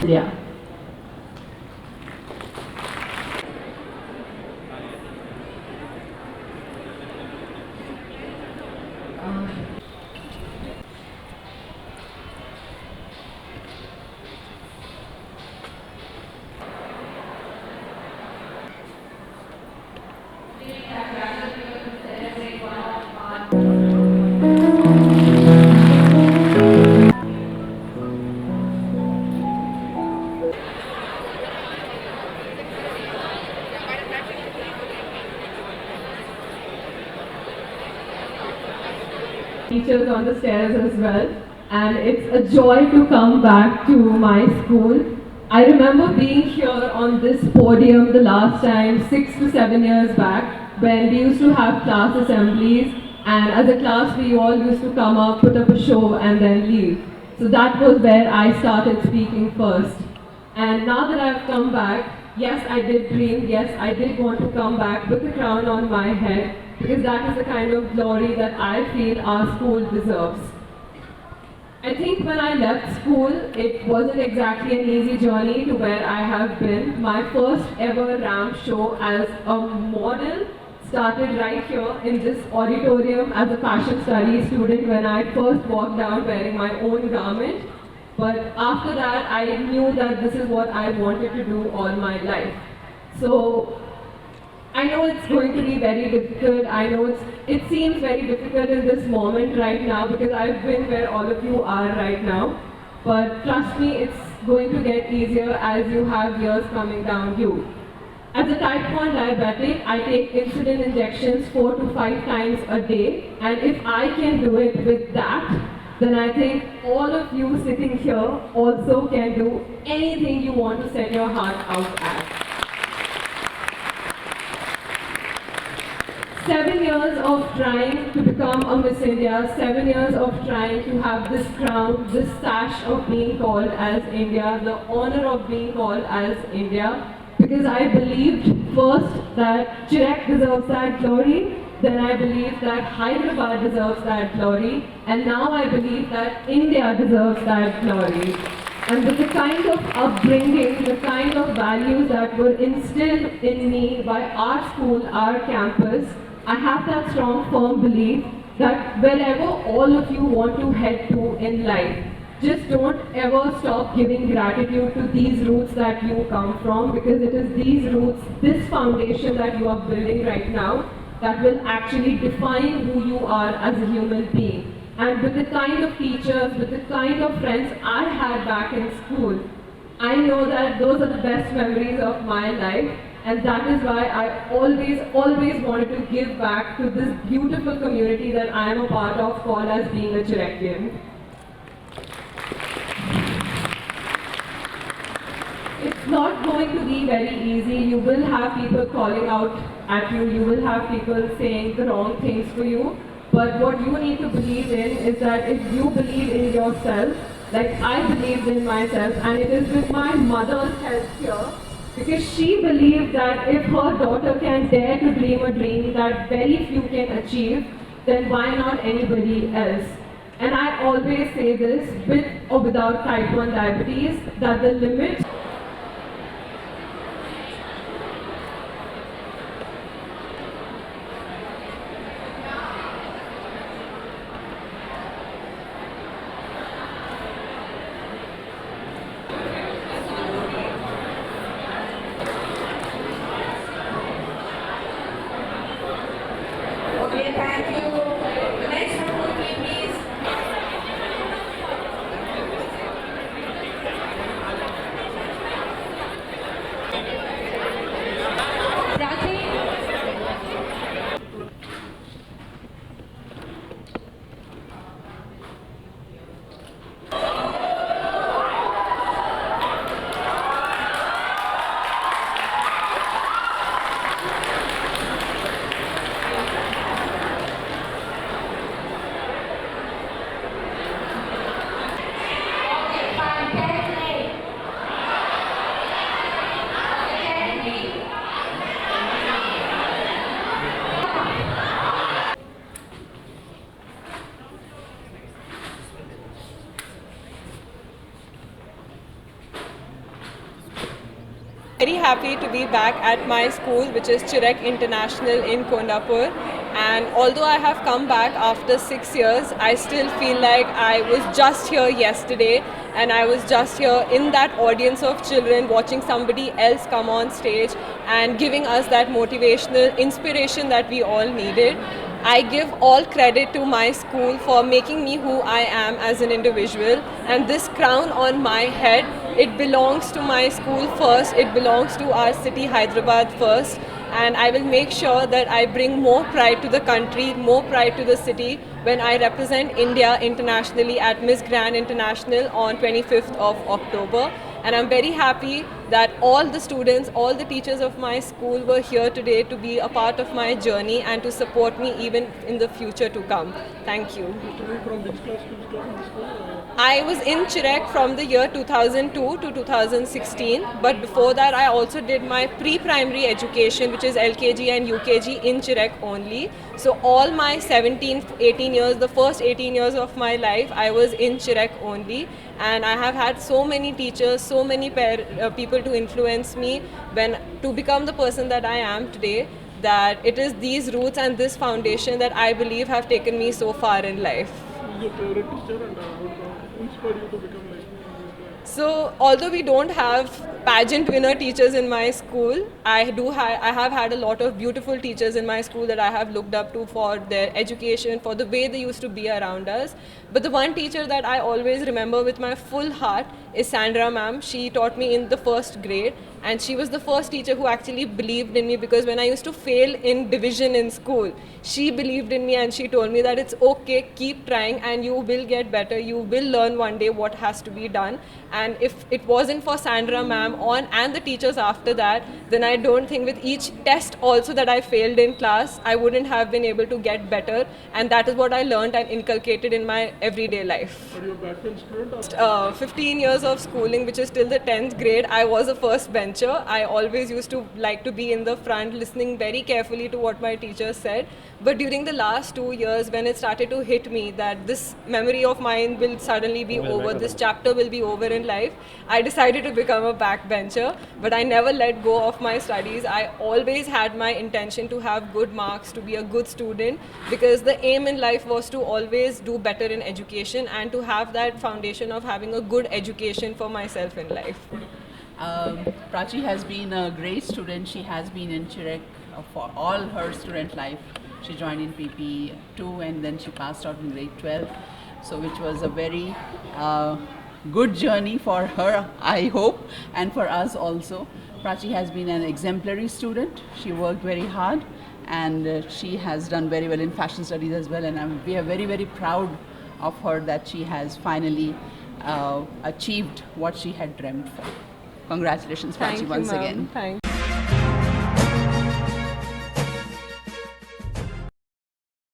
Yeah. Teachers on the stairs as well, and it's a joy to come back to my school. I remember being here on this podium the last time 6 to 7 years back when we used to have class assemblies, and as a class we all used to come up, put up a show and then leave. So that was where I started speaking first. And now that I've come back, yes, I did dream, yes, I did want to come back with a crown on my head, because that is the kind of glory that I feel our school deserves. I think when I left school, it wasn't exactly an easy journey to where I have been. My first ever ramp show as a model started right here in this auditorium as a fashion studies student when I first walked down wearing my own garment. But after that, I knew that this is what I wanted to do all my life. So I know it's going to be very difficult. I know it seems very difficult in this moment right now because I've been where all of you are right now. But trust me, it's going to get easier as you have years coming down you. As a type 1 diabetic, I take insulin injections 4 to 5 times a day. And if I can do it with that, then I think all of you sitting here also can do anything you want to set your heart out at. 7 years of trying to become a Miss India, 7 years of trying to have this crown, this sash of being called as India, the honor of being called as India, because I believed first that CHIREC deserves that glory, then I believed that Hyderabad deserves that glory, and now I believe that India deserves that glory. And with the kind of upbringing, the kind of values that were instilled in me by our school, our campus, I have that strong, firm belief that wherever all of you want to head to in life, just don't ever stop giving gratitude to these roots that you come from, because it is these roots, this foundation that you are building right now, that will actually define who you are as a human being. And with the kind of teachers, with the kind of friends I had back in school, I know that those are the best memories of my life. And that is why I always wanted to give back to this beautiful community that I am a part of, called as being a CHIRECian. It's not going to be very easy. You will have people calling out at you. You will have people saying the wrong things for you. But what you need to believe in is that if you believe in yourself, like I believed in myself, and it is with my mother's help here, because she believed that if her daughter can dare to dream a dream that very few can achieve, then why not anybody else? And I always say this, with or without type 1 diabetes, that the limit Thank you. Next one would be please. Very happy to be back at my school, which is CHIREC International in Kondapur. And although I have come back after 6 years, I still feel like I was just here yesterday, and I was just here in that audience of children watching somebody else come on stage and giving us that motivational inspiration that we all needed. I give all credit to my school for making me who I am as an individual, and this crown on my head, it belongs to my school first, it belongs to our city Hyderabad first, and I will make sure that I bring more pride to the country, more pride to the city when I represent India internationally at Miss Grand International on 25th of October. And I'm very happy that all the students, all the teachers of my school were here today to be a part of my journey and to support me even in the future to come. Thank you. From which class to which class in the school? I was in CHIREC from the year 2002 to 2016, but before that I also did my pre-primary education, which is LKG and UKG in CHIREC only. So all my 17, 18 years, the first 18 years of my life, I was in CHIREC only. And I have had so many teachers, so many people to influence me to become the person that I am today, that it is these roots and this foundation that I believe have taken me so far in life. Who is your favorite teacher and what inspired you to become like this? So, although we don't have pageant winner teachers in my school, I have had a lot of beautiful teachers in my school that I have looked up to for their education, for the way they used to be around us. But the one teacher that I always remember with my full heart is Sandra ma'am. She taught me in the first grade, and she was the first teacher who actually believed in me, because when I used to fail in division in school, she believed in me and she told me that it's okay, keep trying and you will get better, you will learn one day what has to be done. And if it wasn't for Sandra ma'am and the teachers after that, then I don't think with each test also that I failed in class, I wouldn't have been able to get better. And that is what I learned and inculcated in my everyday life. Are you a backbench student or 15 years of schooling, which is till the 10th grade, I was a first bencher. I always used to like to be in the front, listening very carefully to what my teachers said. But during the last 2 years, when it started to hit me that this memory of mine will suddenly be over, this chapter will be over in life, I decided to become a backbencher. But I never let go of my studies. I always had my intention to have good marks, to be a good student, because the aim in life was to always do better in education and to have that foundation of having a good education for myself in life. Praachi has been a great student. She has been in CHIREC for all her student life. She joined in PP2 and then she passed out in grade 12. So which was a very good journey for her, I hope, and for us also. Praachi has been an exemplary student. She worked very hard and she has done very well in fashion studies as well. And we are very, very proud of her that she has finally achieved what she had dreamt for. Congratulations, Praachi, once again. Thank you.